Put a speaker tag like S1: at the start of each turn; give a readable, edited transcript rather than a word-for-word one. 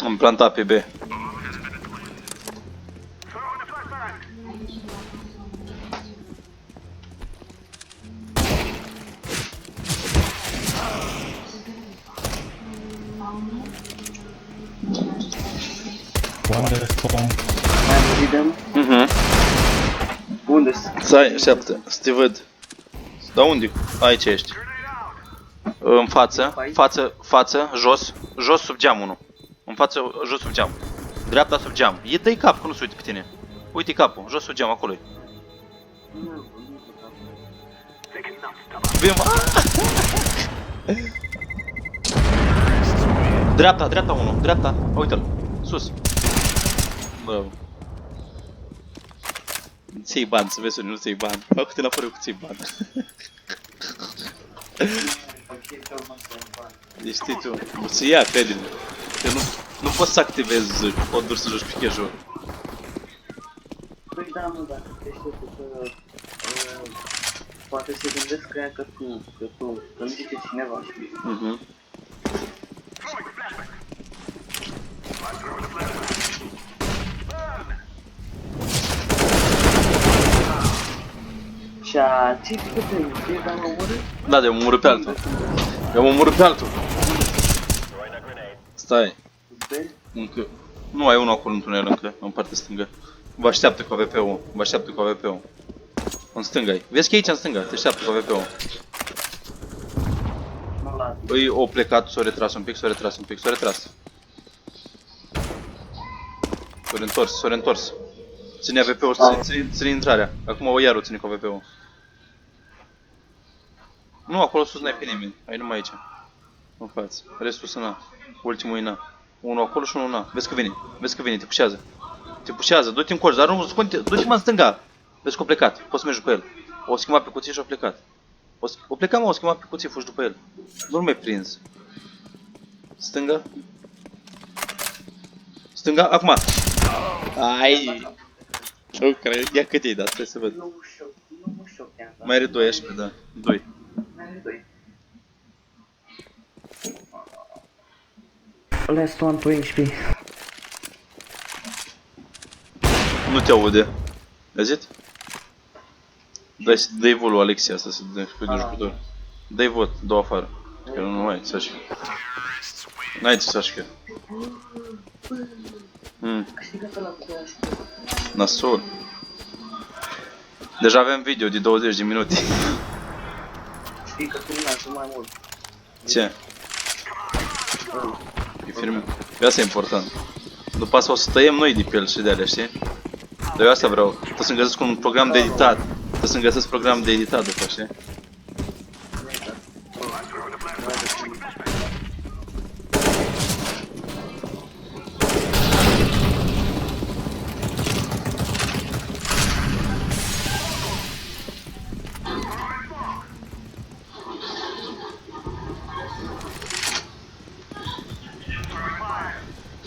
S1: Am plantat pe B.
S2: Unde răspund?
S3: Mai murit de mă? Unde-s?
S1: Stai, așteaptă, să te văd. Da unde? Aici ești. În față, jos sub geam unul. În față, jos sub geam. Dreapta sub geam. Dă-i cap, că nu se uite pe tine. Uite capul, jos sub geam, acolo-i. Vin, dreapta unul, dreapta. Uite-l, sus. Bravo. Ți iei bani, să vezi unde nu ți iei bani. Au câte înapoi cu ți iei bani. Deci știi tu, să ia, crede-mă. Că nu poți să activezi coduri să joci pe casual.
S3: Păi da, mă, dacă te știu că poate se gândesc că nu zice cineva, știi? Și a ce zică pe mine, dar mă omorât?
S1: Da, de-am omorât pe altul. I-am omorât pe altul. Stai. Încă. Nu ai unul acolo în tunel încă, în partea stângă. Vă așteaptă cu AWP-ul, vă așteaptă cu AWP-ul. În stânga ai. Vezi că e aici în stânga, te așteaptă cu AWP-ul. Îi o plecat, s-o retras un pic, s-o retras un pic, s-o retras. S-o reîntors. Ține AWP-ul, ține intrarea. Acum o iar o ține cu AWP-ul. Nu, acolo sus n-ai pe nimeni, ai numai aici. În față, restul sunt A. Ultimul e în A. Unul acolo și unul în A. Vezi că vine, te pușează. Te pușează, du-te în colț, dar nu, du-te mă în stânga. Vezi că a plecat, poți să mergi după el. O schimba pe cuție și a plecat. O pleca, mă, o schimba pe cuție, fugi după el. Nu-l mai prins. Stânga. Stânga, acum. Ai. Nu cred, ia cât i-ai dat, trebuie să văd. Mai are 2 HP, da, 2.
S3: Last one to HP.
S1: Nu te aude. Auzit? Dă-i volul Alexia să se dă pe de jucător. Dă-i vot, dă-o afară. Că nu mai, Sașca. N-ai ce Sașca. Nasol. Deja avem video de 20 de minute.
S3: Știi că filmează mai mult.
S1: Ce? E film. Asta e important. După asta o să tăiem noi de pe el și de alea, știi? Dar eu asta vreau. Trebuie să-mi găsesc un program de editat. Trebuie să-mi găsesc program de editat după, știi?